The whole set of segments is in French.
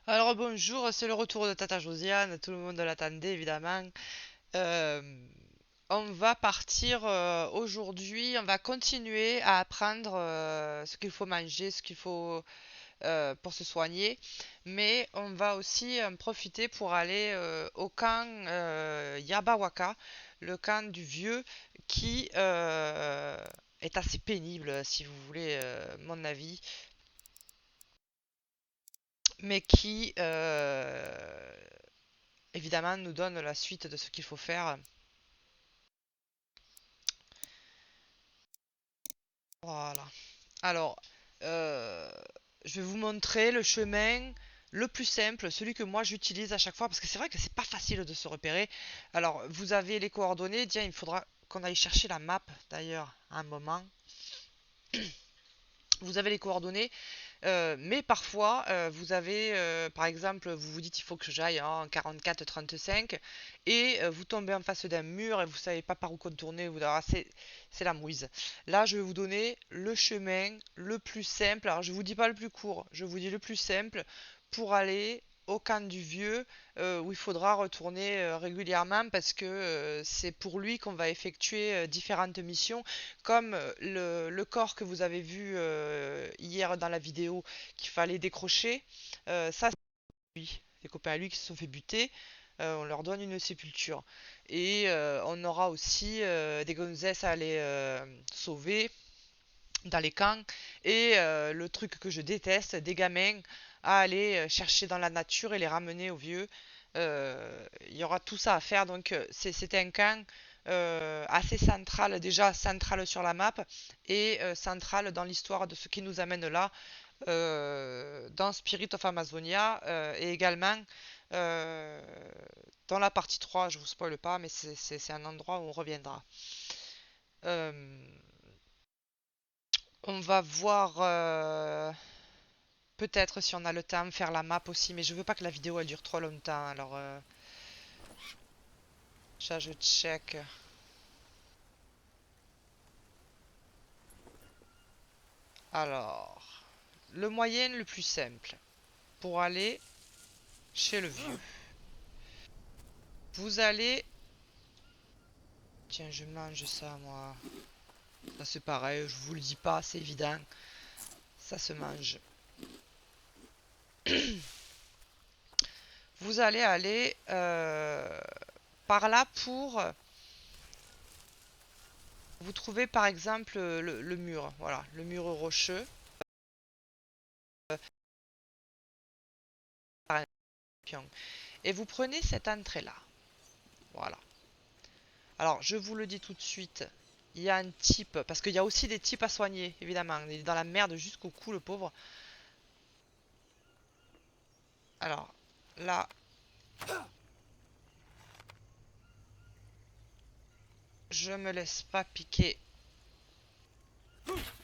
Alors bonjour, c'est le retour de Tata Josiane, tout le monde l'attendait évidemment. Euh, on va partir aujourd'hui, on va continuer à apprendre ce qu'il faut manger, ce qu'il faut pour se soigner, mais on va aussi en profiter pour aller au camp Yabawaka, le camp du vieux, qui est assez pénible si vous voulez mon avis, mais qui évidemment nous donne la suite de ce qu'il faut faire. Voilà. Alors, euh, je vais vous montrer le chemin le plus simple, celui que moi j'utilise à chaque fois, parce que c'est vrai que c'est pas facile de se repérer. Alors, vous avez les coordonnées. Tiens, il faudra qu'on aille chercher la map d'ailleurs à un moment. Vous avez les coordonnées. Mais parfois, vous avez, par exemple, vous vous dites il faut que j'aille en 44-35 et vous tombez en face d'un mur et vous savez pas par où contourner. C'est la mouise. Là, je vais vous donner le chemin le plus simple. Alors, je vous dis pas le plus court, je vous dis le plus simple pour aller au camp du vieux où il faudra retourner régulièrement parce que c'est pour lui qu'on va effectuer différentes missions comme le corps que vous avez vu hier dans la vidéo qu'il fallait décrocher, ça c'est lui, des copains à lui qui se sont fait buter, on leur donne une sépulture. Et on aura aussi des gonzesses à aller sauver dans les camps. Et le truc que je déteste, des gamins à aller chercher dans la nature et les ramener au vieux. Il y aura tout ça à faire. Donc c'était un camp assez central, déjà central sur la map et central dans l'histoire de ce qui nous amène là, dans Spirit of Amazonia et également euh, dans la partie 3, je vous spoile pas, mais c'est un endroit où on reviendra. Euh, on va voir peut-être si on a le temps faire la map aussi, mais je veux pas que la vidéo elle dure trop longtemps, alors ça je check. Alors, le moyen le plus simple pour aller chez le vieux. Vous allez... Tiens, je mange ça moi. Ça c'est pareil, je vous le dis pas, c'est évident. Ça se mange. Vous allez aller par là pour vous trouver par exemple le mur, voilà, le mur rocheux. Et vous prenez cette entrée-là. Voilà. Alors, je vous le dis tout de suite, il y a un type, parce qu'il y a aussi des types à soigner, évidemment. Il est dans la merde jusqu'au cou, le pauvre. Alors, là, je me laisse pas piquer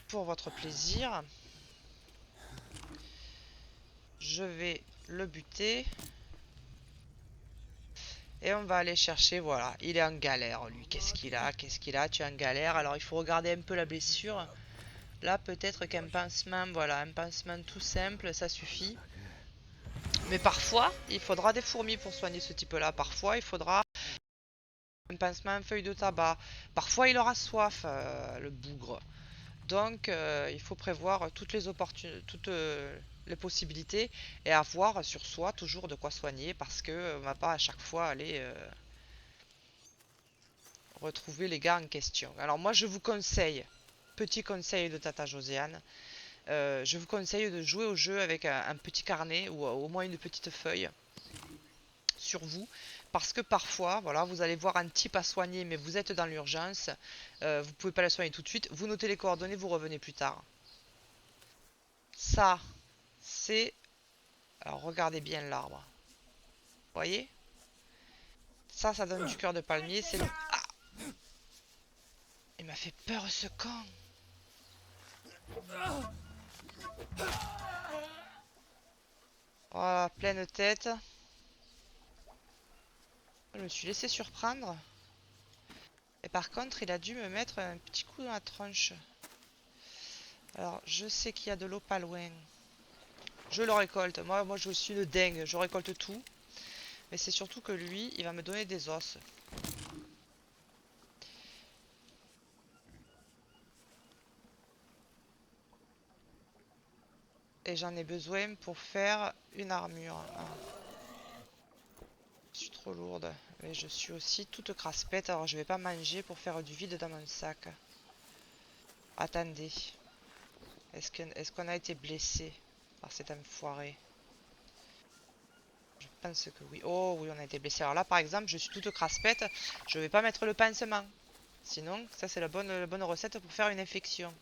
pour votre plaisir. Je vais le buter. Et on va aller chercher, voilà. Il est en galère, lui. Qu'est-ce qu'il a? Qu'est-ce qu'il a? Tu es en galère. Alors, il faut regarder un peu la blessure. Là, peut-être qu'un pansement, voilà, un pansement tout simple, ça suffit. Mais parfois, il faudra des fourmis pour soigner ce type-là. Parfois, il faudra un pansement, une feuille de tabac. Parfois, il aura soif, le bougre. Donc, il faut prévoir toutes les possibilités et avoir sur soi toujours de quoi soigner parce que on va pas à chaque fois aller retrouver les gars en question. Alors moi, je vous conseille, petit conseil de Tata Josiane, je vous conseille de jouer au jeu avec un petit carnet ou au moins une petite feuille sur vous parce que parfois, voilà, vous allez voir un type à soigner, mais vous êtes dans l'urgence, vous pouvez pas la soigner tout de suite, vous notez les coordonnées, vous revenez plus tard. Ça, c'est... Alors regardez bien l'arbre. Vous voyez? Ça donne du cœur de palmier. C'est le... Ah, il m'a fait peur ce camp. Voilà, pleine tête. Je me suis laissé surprendre. Et par contre, il a dû me mettre un petit coup dans la tronche. Alors, je sais qu'il y a de l'eau pas loin. Je le récolte. Moi, je suis une dingue. Je récolte tout. Mais c'est surtout que lui, il va me donner des os. Et j'en ai besoin pour faire une armure. Ah, je suis trop lourde. Mais je suis aussi toute craspette. Alors je vais pas manger pour faire du vide dans mon sac. Attendez. Est-ce qu'on a été blessé par cet enfoiré? Je pense que oui. Oh oui, on a été blessé. Alors là, par exemple, je suis toute craspette. Je vais pas mettre le pansement. Sinon, ça c'est la bonne recette pour faire une infection.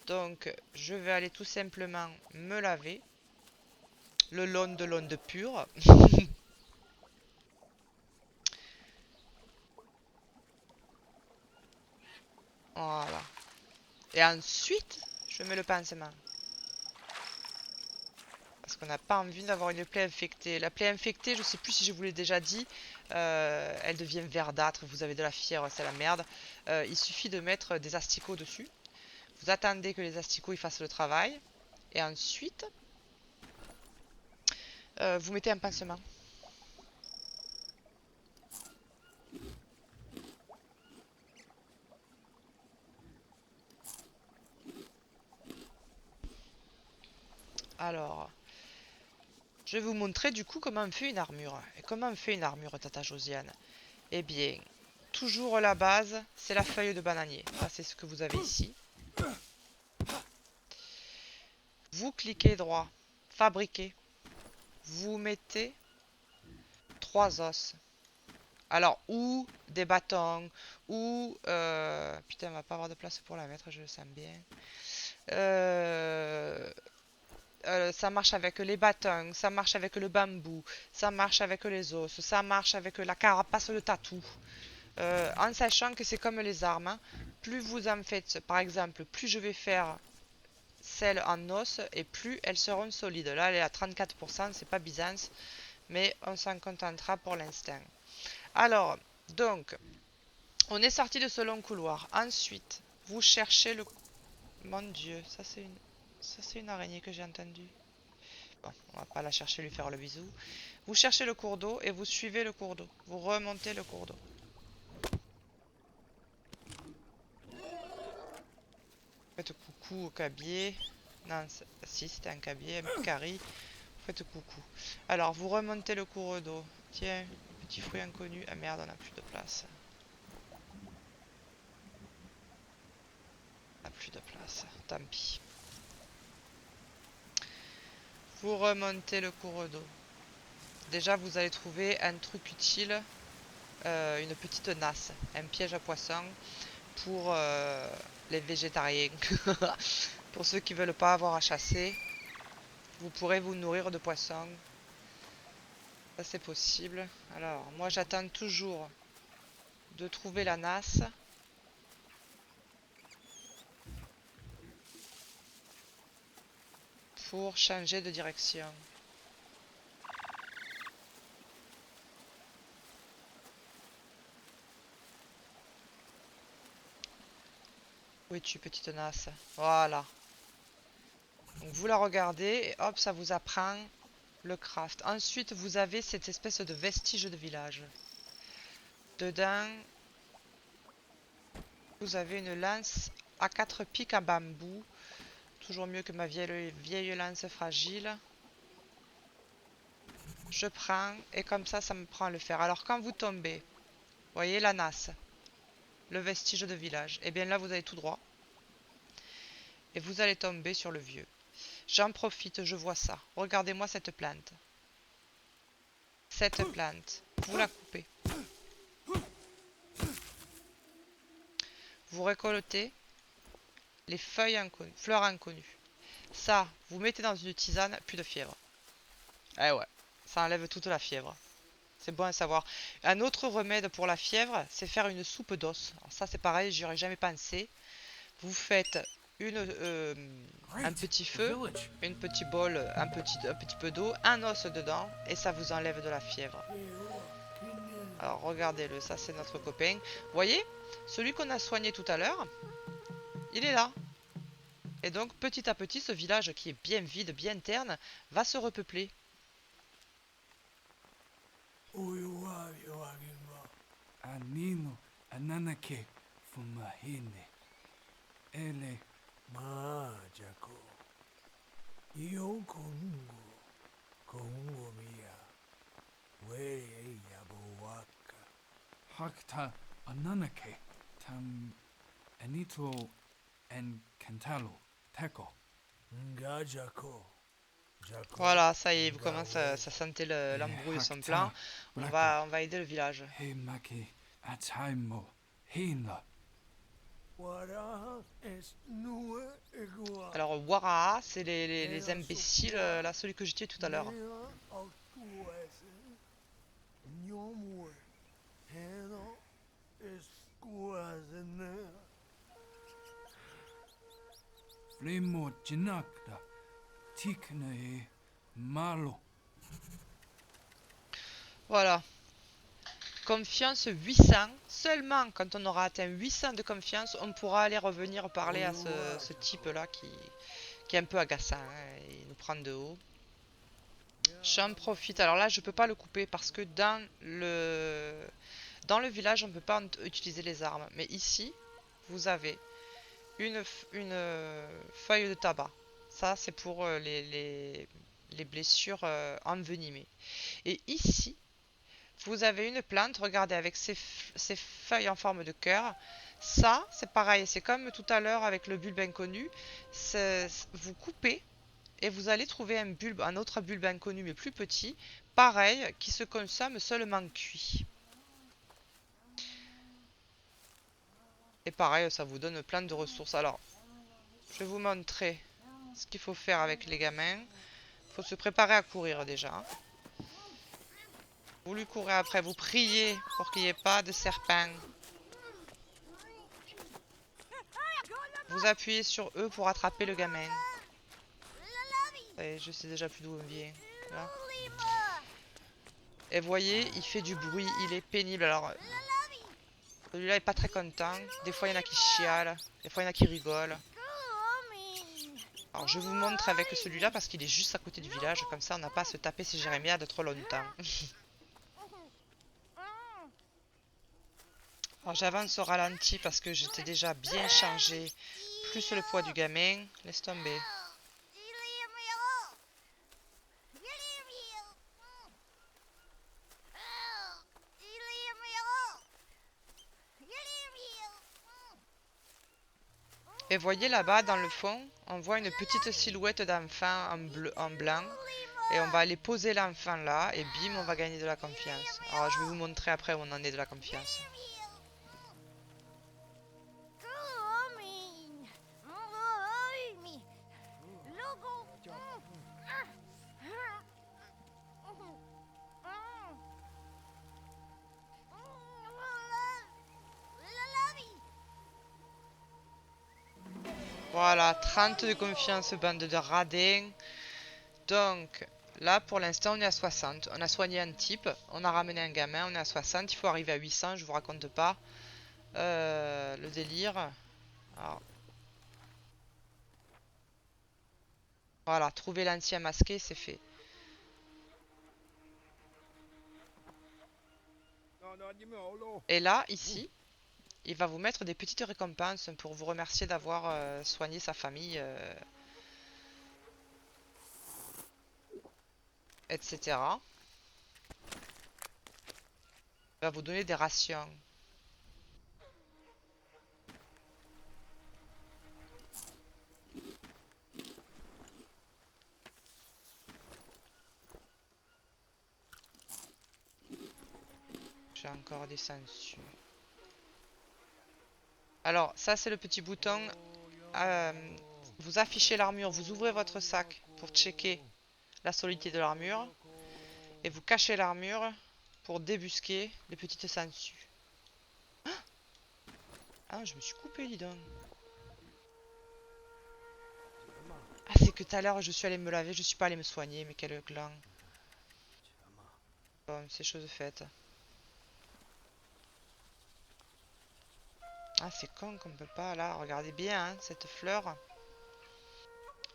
Donc, je vais aller tout simplement me laver. Le l'onde pur. Voilà. Et ensuite, je mets le pansement. Parce qu'on n'a pas envie d'avoir une plaie infectée. La plaie infectée, je sais plus si je vous l'ai déjà dit, elle devient verdâtre. Vous avez de la fièvre, c'est la merde. Il suffit de mettre des asticots dessus. Vous attendez que les asticots ils fassent le travail. Et ensuite, vous mettez un pansement. Alors, je vais vous montrer du coup comment on fait une armure. Et comment on fait une armure, Tata Josiane? Eh bien, toujours la base, c'est la feuille de bananier. Ça, c'est ce que vous avez ici. Vous cliquez droit, fabriquer. Vous mettez 3 os. Alors, ou des bâtons, ou... putain, on va pas avoir de place pour la mettre, je le sens bien. Euh, ça marche avec les bâtons, ça marche avec le bambou, ça marche avec les os, ça marche avec la carapace de tatou. En sachant que c'est comme les armes, hein. Plus vous en faites, par exemple, plus je vais faire celles en os et plus elles seront solides. Là, elle est à 34%, c'est pas Byzance, mais on s'en contentera pour l'instant. Alors, donc, on est sorti de ce long couloir. Ensuite, vous cherchez le... Mon Dieu, ça c'est une araignée que j'ai entendue. Bon, on va pas la chercher, lui faire le bisou. Vous cherchez le cours d'eau et vous suivez le cours d'eau. Vous remontez le cours d'eau. Faites coucou au cabier. Non, si c'était un cabier, un carry. Faites coucou. Alors, vous remontez le cours d'eau. Tiens, petit fruit inconnu. Ah merde, on n'a plus de place. On n'a plus de place. Tant pis. Vous remontez le cours d'eau. Déjà, vous allez trouver un truc utile. Une petite nasse. Un piège à poisson pour les végétariens. Pour ceux qui veulent pas avoir à chasser, vous pourrez vous nourrir de poissons. Ça c'est possible. Alors, moi j'attends toujours de trouver la nasse. Pour changer de direction. Où es-tu, petite nasse? Voilà. Donc vous la regardez et hop, ça vous apprend le craft. Ensuite, vous avez cette espèce de vestige de village. Dedans, vous avez une lance à 4 pics en bambou. Toujours mieux que ma vieille lance fragile. Je prends et comme ça me prend le fer. Alors quand vous tombez, voyez la nasse, le vestige de village, et bien là vous allez tout droit. Et vous allez tomber sur le vieux. J'en profite, je vois ça. Regardez-moi cette plante. Cette plante, vous la coupez. Vous récoltez les feuilles inconnues, fleurs inconnues. Ça, vous mettez dans une tisane, plus de fièvre. Eh ouais, ça enlève toute la fièvre. C'est bon à savoir. Un autre remède pour la fièvre, c'est faire une soupe d'os. Ça c'est pareil, j'y aurais jamais pensé. Vous faites un petit feu, une petite bol, un petit peu d'eau, un os dedans, et ça vous enlève de la fièvre. Alors regardez-le, ça c'est notre copain. Vous voyez, celui qu'on a soigné tout à l'heure, il est là. Et donc petit à petit, ce village qui est bien vide, bien terne, va se repeupler. Anino ananake fumahine. Ele Majako. Iyo kongo. Kongo mia. Were yabowaka. hakta ananake tam anito en cantalo teko. Ngajako. Jako. Voilà, ça y est, vous commencez, Ngawe. ça sentait l'embrouille de son plan. Hakta braka On va aider le village. he maki ataimo hina. Wara es nue egua. Alors, Waraha, c'est les imbéciles, là, celui que j'ai tué tout à l'heure. Nea autuese. Nyomwe. Heno escuazene. Flemo jinakda tikna e malo. Voilà. Confiance 800. Seulement quand on aura atteint 800 de confiance, on pourra aller revenir parler à ce type-là qui est un peu agaçant, hein. Il nous prend de haut. J'en profite. Alors là, je peux pas le couper parce que dans le village, on ne peut pas utiliser les armes. Mais ici, vous avez une feuille de tabac. Ça, c'est pour les blessures envenimées. Et ici, vous avez une plante, regardez, avec ses feuilles en forme de cœur. Ça, c'est pareil, c'est comme tout à l'heure avec le bulbe inconnu. Vous coupez et vous allez trouver un autre bulbe inconnu mais plus petit, pareil, qui se consomme seulement cuit. Et pareil, ça vous donne plein de ressources. Alors, je vais vous montrer ce qu'il faut faire avec les gamins. Il faut se préparer à courir déjà. Vous lui courez après, vous priez pour qu'il n'y ait pas de serpents. Vous appuyez sur eux pour attraper le gamin. Et je sais déjà plus d'où on vient. Là. Et voyez, il fait du bruit, il est pénible. Alors, celui-là est pas très content. Des fois, il y en a qui chialent. Des fois, il y en a qui rigolent. Alors, je vous montre avec celui-là parce qu'il est juste à côté du village. Comme ça, on n'a pas à se taper ces jérémiades trop longtemps. Alors, j'avance au ralenti parce que j'étais déjà bien chargé. Plus le poids du gamin. Laisse tomber. Et voyez là-bas dans le fond, on voit une petite silhouette d'enfant en blanc. Et on va aller poser l'enfant là et bim, on va gagner de la confiance. Alors je vais vous montrer après où on en est de la confiance. Voilà, 30 de confiance, bande de radins. Donc, là, pour l'instant, on est à 60. On a soigné un type, on a ramené un gamin, on est à 60. Il faut arriver à 800, je vous raconte pas. Le délire. Alors, voilà, trouver l'ancien masqué, c'est fait. Et là, ici, il va vous mettre des petites récompenses pour vous remercier d'avoir soigné sa famille, etc. Il va vous donner des rations. J'ai encore des sangsues. Alors, ça c'est le petit bouton. Vous affichez l'armure, vous ouvrez votre sac pour checker la solidité de l'armure. Et vous cachez l'armure pour débusquer les petites sangsues. Ah, je me suis coupé, dis donc. Ah, c'est que tout à l'heure je suis allé me laver, je suis pas allé me soigner, mais quel gland. Bon, c'est chose faite. Ah, c'est con qu'on peut pas, là, regardez bien, hein, cette fleur.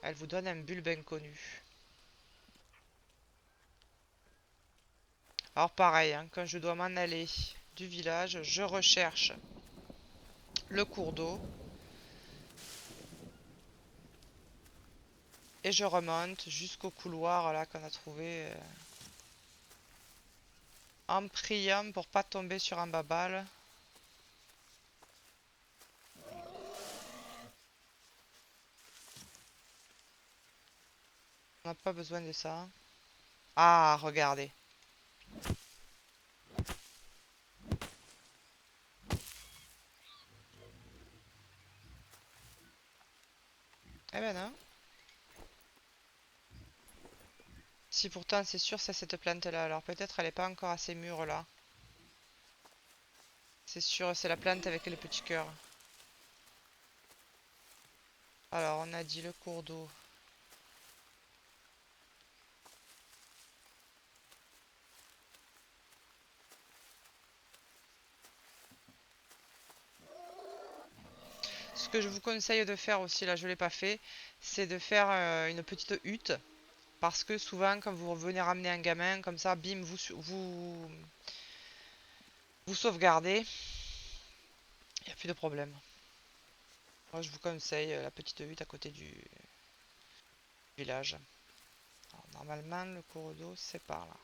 Elle vous donne un bulbe inconnu. Alors pareil, hein, quand je dois m'en aller du village, je recherche le cours d'eau. Et je remonte jusqu'au couloir là qu'on a trouvé. En priant pour pas tomber sur un babal. On n'a pas besoin de ça. Ah, regardez. Eh ben non. Si pourtant c'est sûr c'est cette plante là. Alors peut-être elle est pas encore assez mûre là. C'est sûr c'est la plante avec les petits cœurs. Alors on a dit le cours d'eau. Ce que je vous conseille de faire aussi, là je l'ai pas fait, c'est de faire une petite hutte. Parce que souvent quand vous revenez ramener un gamin, comme ça, bim, vous sauvegardez. Il n'y a plus de problème. Moi je vous conseille la petite hutte à côté du village. Alors, normalement le cours d'eau c'est par là.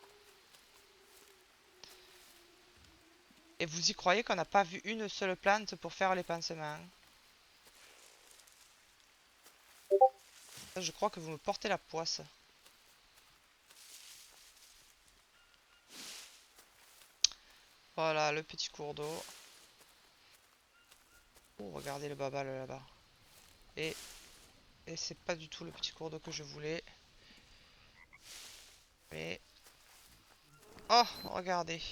Et vous y croyez qu'on n'a pas vu une seule plante pour faire les pansements? Je crois que vous me portez la poisse. Voilà le petit cours d'eau. Oh, regardez le babal là-bas. Et, et c'est pas du tout le petit cours d'eau que je voulais. Mais... Oh, regardez.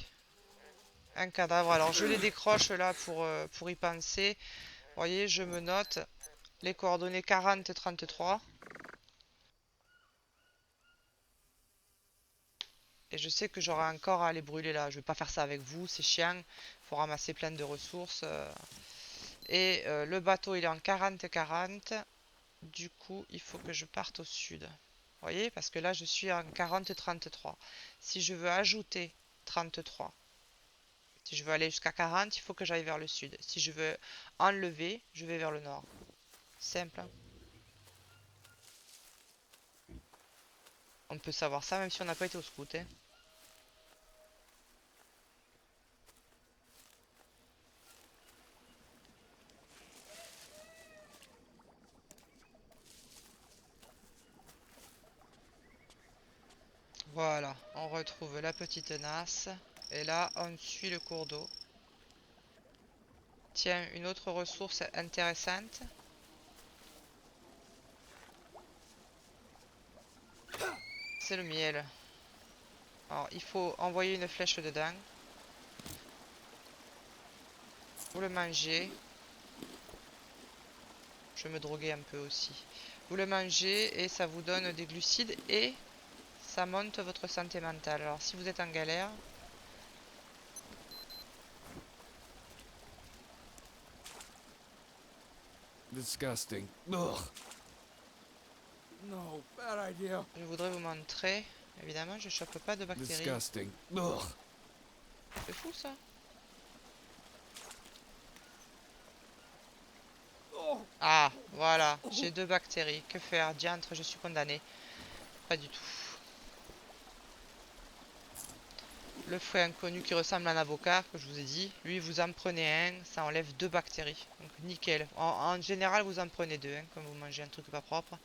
Un cadavre. Alors je les décroche là pour y penser. Vous voyez, je me note les coordonnées 40-33. Et je sais que j'aurai encore à les brûler là. Je vais pas faire ça avec vous, c'est chiant. Faut ramasser plein de ressources. Et le bateau il est en 40-40. Du coup, il faut que je parte au sud. Vous voyez, parce que là je suis en 40-33. Si je veux ajouter 33, si je veux aller jusqu'à 40, il faut que j'aille vers le sud. Si je veux enlever, je vais vers le nord. Simple, hein. On peut savoir ça même si on n'a pas été au scout, hein. Voilà, on retrouve la petite nasse. Et là, on suit le cours d'eau. Tiens, une autre ressource intéressante. C'est le miel. Alors, il faut envoyer une flèche dedans. Vous le mangez. Je vais me droguer un peu aussi. Vous le mangez et ça vous donne des glucides et ça monte votre santé mentale. Alors, si vous êtes en galère, Disgusting. Ugh. No, bad idea. je voudrais vous montrer. Évidemment, je chope pas de bactéries. Disgusting. Ugh. C'est fou ça. Oh, Ah, voilà, j'ai 2 bactéries. Que faire? Diantre, je suis condamné. Pas du tout. Le fruit inconnu qui ressemble à un avocat, que je vous ai dit, lui vous en prenez un, ça enlève 2 bactéries. Donc nickel. En général vous en prenez 2, hein, quand vous mangez un truc pas propre.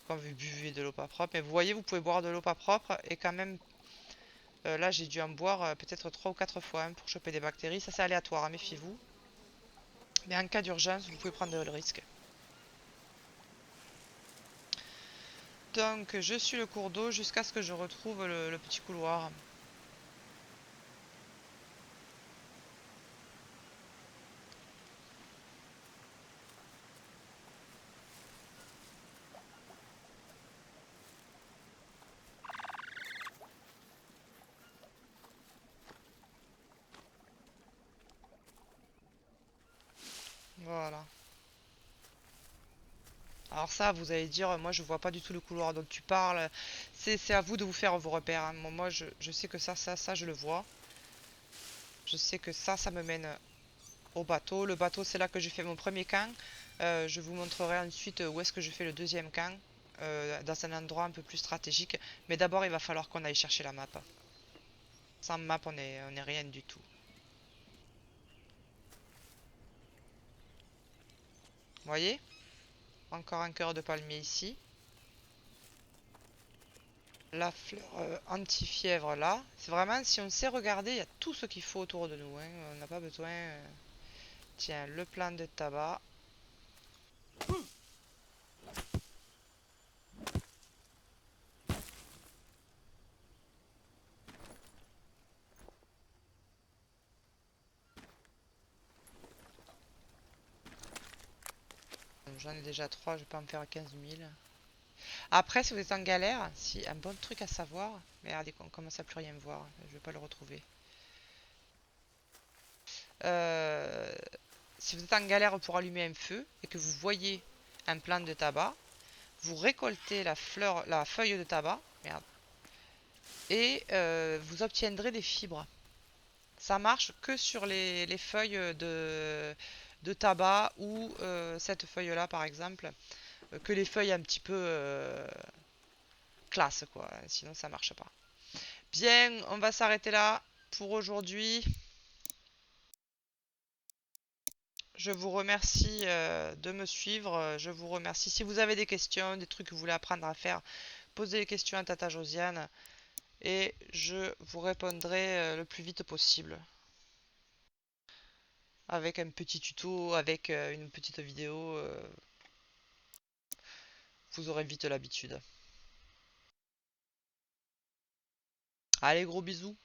Quand vous buvez de l'eau pas propre. Mais vous voyez, vous pouvez boire de l'eau pas propre et quand même... là j'ai dû en boire peut-être 3 ou 4 fois hein, pour choper des bactéries. Ça c'est aléatoire, hein, méfiez-vous. Mais en cas d'urgence, vous pouvez prendre le risque. Donc je suis le cours d'eau jusqu'à ce que je retrouve le petit couloir. Voilà. Alors ça, vous allez dire, moi je vois pas du tout le couloir dont tu parles. C'est à vous de vous faire vos repères, hein. Moi, je sais que ça, je le vois. Je sais que ça me mène au bateau. Le bateau, c'est là que j'ai fait mon premier camp. Je vous montrerai ensuite où est-ce que je fais le deuxième camp. Dans un endroit un peu plus stratégique. Mais d'abord, il va falloir qu'on aille chercher la map. Sans map, on est rien du tout. Vous voyez? Encore un cœur de palmier ici. La fleur anti-fièvre là. C'est vraiment, si on sait regarder, il y a tout ce qu'il faut autour de nous, hein. On n'a pas besoin. Tiens, le plant de tabac. J'en ai déjà 3, je peux en faire 15 000. Après, si vous êtes en galère, si un bon truc à savoir. Mais regardez, on commence à plus rien voir. Je vais pas le retrouver. Euh, Si vous êtes en galère pour allumer un feu et que vous voyez un plant de tabac, vous récoltez la feuille de tabac, merde, et vous obtiendrez des fibres. Ça marche que sur les feuilles de tabac ou cette feuille-là par exemple, que les feuilles un petit peu classe quoi, sinon ça marche pas. Bien, on va s'arrêter là pour aujourd'hui. Je vous remercie de me suivre. Je vous remercie. Si vous avez des questions, des trucs que vous voulez apprendre à faire, posez les questions à Tata Josiane et je vous répondrai le plus vite possible. Avec un petit tuto, avec une petite vidéo, vous aurez vite l'habitude. Allez, gros bisous.